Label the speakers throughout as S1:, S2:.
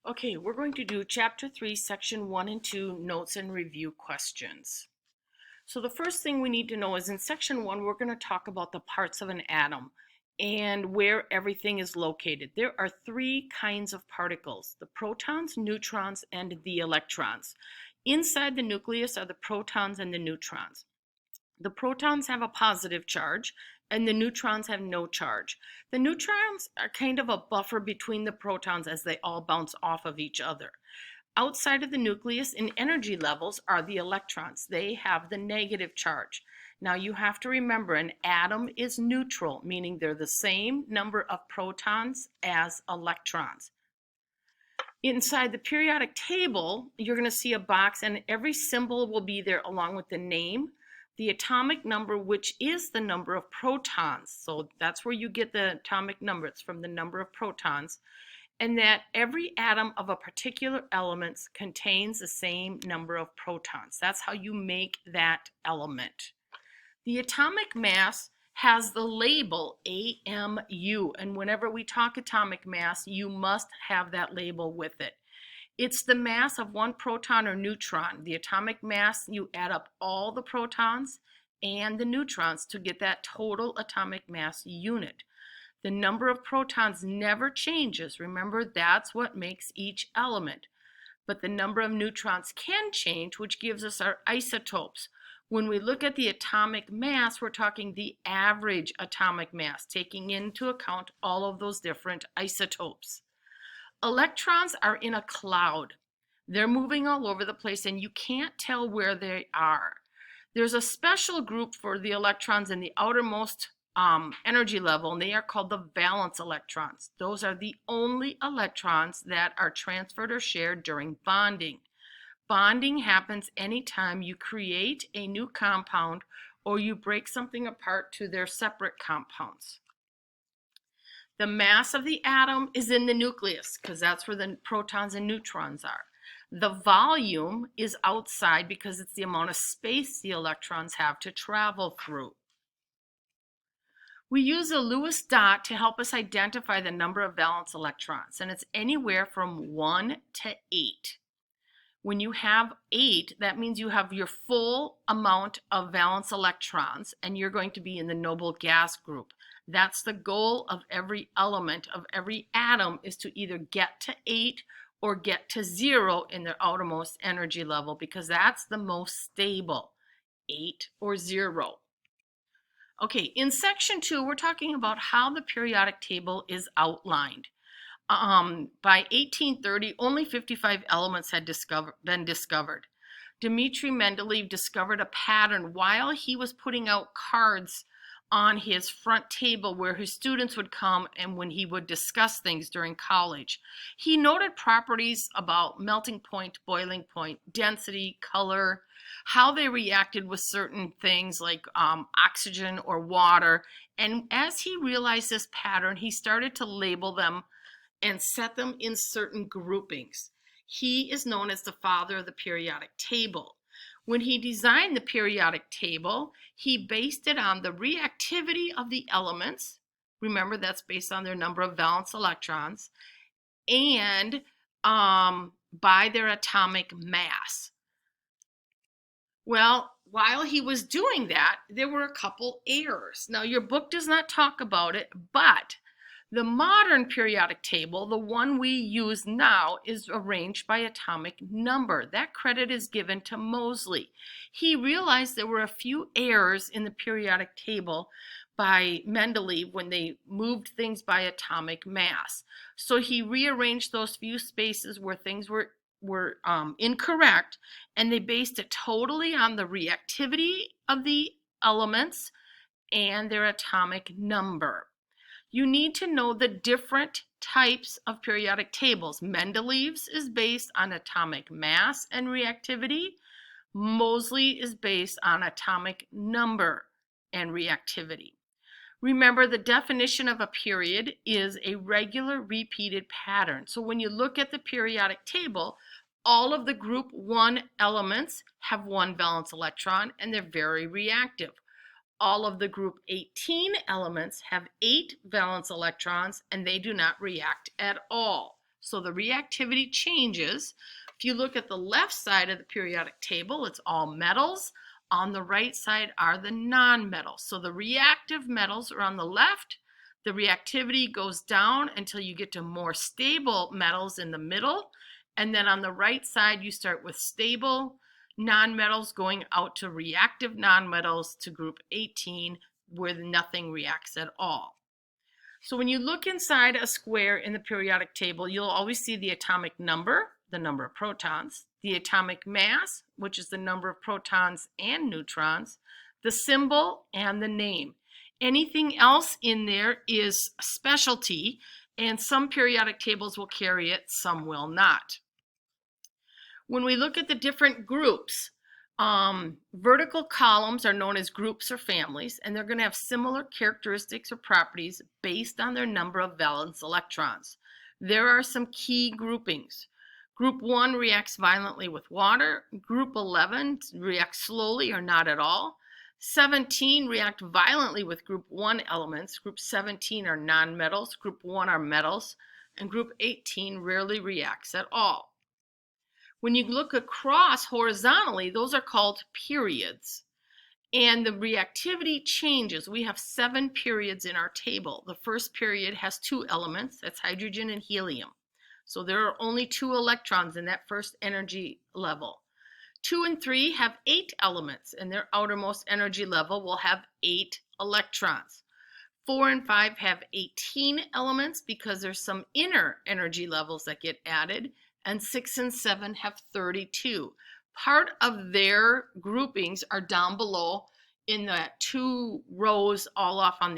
S1: Okay, we're going to do Chapter 3, Section 1 and 2, Notes and Review Questions. So the first thing we need to know is in Section 1, we're going to talk about the parts of an atom and where everything is located. There are three kinds of particles: the protons, neutrons, and the electrons. Inside the nucleus are the protons and the neutrons. The protons have a positive charge and the neutrons have no charge. The neutrons are kind of a buffer between the protons as they all bounce off of each other. Outside of the nucleus in energy levels are the electrons. They have the negative charge. Now you have to remember an atom is neutral, meaning they're the same number of protons as electrons. Inside the periodic table, you're going to see a box and every symbol will be there along with the name, the atomic number, which is the number of protons. So that's where you get the atomic number. It's from the number of protons. And that every atom of a particular element contains the same number of protons. That's how you make that element. The atomic mass has the label AMU, and whenever we talk atomic mass, you must have that label with it. It's the mass of one proton or neutron. The atomic mass, you add up all the protons and the neutrons to get that total atomic mass unit. The number of protons never changes. Remember, that's what makes each element. But the number of neutrons can change, which gives us our isotopes. When we look at the atomic mass, we're talking the average atomic mass, taking into account all of those different isotopes. Electrons are in a cloud. They're moving all over the place and you can't tell where they are. There's a special group for the electrons in the outermost energy level, and they are called the valence electrons. Those are the only electrons that are transferred or shared during bonding. Bonding happens anytime you create a new compound or you break something apart to their separate compounds. The mass of the atom is in the nucleus because that's where the protons and neutrons are. The volume is outside because it's the amount of space the electrons have to travel through. We use a Lewis dot to help us identify the number of valence electrons, and it's anywhere from 1 to 8. When you have 8, that means you have your full amount of valence electrons, and you're going to be in the noble gas group. That's the goal of every element, of every atom, is to either get to 8 or get to 0 in their outermost energy level, because that's the most stable, 8 or 0. Okay, in section 2, we're talking about how the periodic table is outlined. By 1830, only 55 elements had been discovered. Dmitri Mendeleev discovered a pattern while he was putting out cards on his front table where his students would come and when he would discuss things during college. He noted properties about melting point, boiling point, density, color, how they reacted with certain things like oxygen or water. And as he realized this pattern, he started to label them and set them in certain groupings. He is known as the father of the periodic table. When he designed the periodic table, he based it on the reactivity of the elements. Remember, that's based on their number of valence electrons, and by their atomic mass. Well, while he was doing that, there were a couple errors. Now, your book does not talk about it, but the modern periodic table, the one we use now, is arranged by atomic number. That credit is given to Moseley. He realized there were a few errors in the periodic table by Mendeleev when they moved things by atomic mass. So he rearranged those few spaces where things were incorrect, and they based it totally on the reactivity of the elements and their atomic number. You need to know the different types of periodic tables. Mendeleev's is based on atomic mass and reactivity. Moseley is based on atomic number and reactivity. Remember, the definition of a period is a regular repeated pattern. So when you look at the periodic table, all of the group 1 elements have 1 valence electron and they're very reactive. All of the group 18 elements have 8 valence electrons and they do not react at all. So the reactivity changes. If you look at the left side of the periodic table, it's all metals. On the right side are the non-metals. So the reactive metals are on the left. The reactivity goes down until you get to more stable metals in the middle. And then on the right side, you start with stable non-metals going out to reactive non-metals to group 18, where nothing reacts at all. So when you look inside a square in the periodic table, you'll always see the atomic number, the number of protons, the atomic mass, which is the number of protons and neutrons, the symbol, and the name. Anything else in there is a specialty, and some periodic tables will carry it, some will not. When we look at the different groups, vertical columns are known as groups or families, and they're going to have similar characteristics or properties based on their number of valence electrons. There are some key groupings. Group 1 reacts violently with water. Group 11 reacts slowly or not at all. 17 react violently with group 1 elements. Group 17 are nonmetals. Group 1 are metals. And group 18 rarely reacts at all. When you look across horizontally, those are called periods. And the reactivity changes. We have 7 periods in our table. The first period has 2 elements. That's hydrogen and helium. So there are only 2 electrons in that first energy level. 2 and 3 have 8 elements, and their outermost energy level will have 8 electrons. 4 and 5 have 18 elements because there's some inner energy levels that get added, and 6 and 7 have 32. Part of their groupings are down below in the 2 rows all off on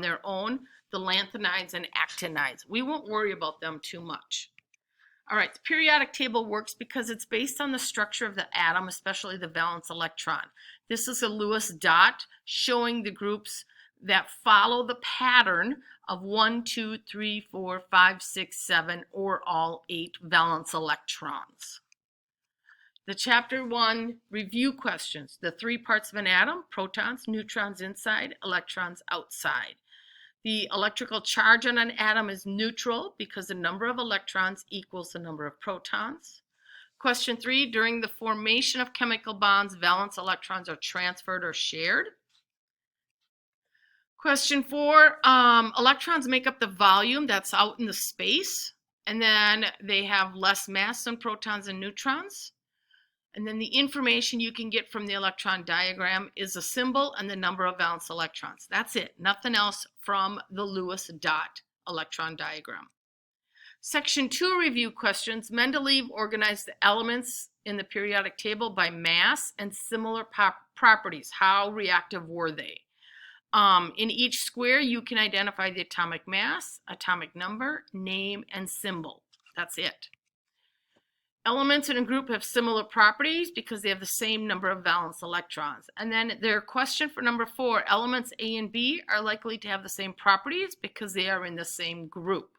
S1: their own, the lanthanides and actinides. We won't worry about them too much. All right, the periodic table works because it's based on the structure of the atom, especially the valence electron. This is a Lewis dot showing the groups that follow the pattern of 1, 2, 3, 4, 5, 6, 7, or all 8 valence electrons. The chapter 1 review questions. The 3 parts of an atom: protons, neutrons inside, electrons outside. The electrical charge on an atom is neutral because the number of electrons equals the number of protons. Question 3, during the formation of chemical bonds, valence electrons are transferred or shared. Question 4, electrons make up the volume that's out in the space, and then they have less mass than protons and neutrons. And then the information you can get from the electron diagram is a symbol and the number of valence electrons. That's it, nothing else from the Lewis dot electron diagram. Section 2 review questions. Mendeleev organized the elements in the periodic table by mass and similar properties. How reactive were they? In each square, you can identify the atomic mass, atomic number, name, and symbol. That's it. Elements in a group have similar properties because they have the same number of valence electrons. And then their question for number 4, elements A and B are likely to have the same properties because they are in the same group.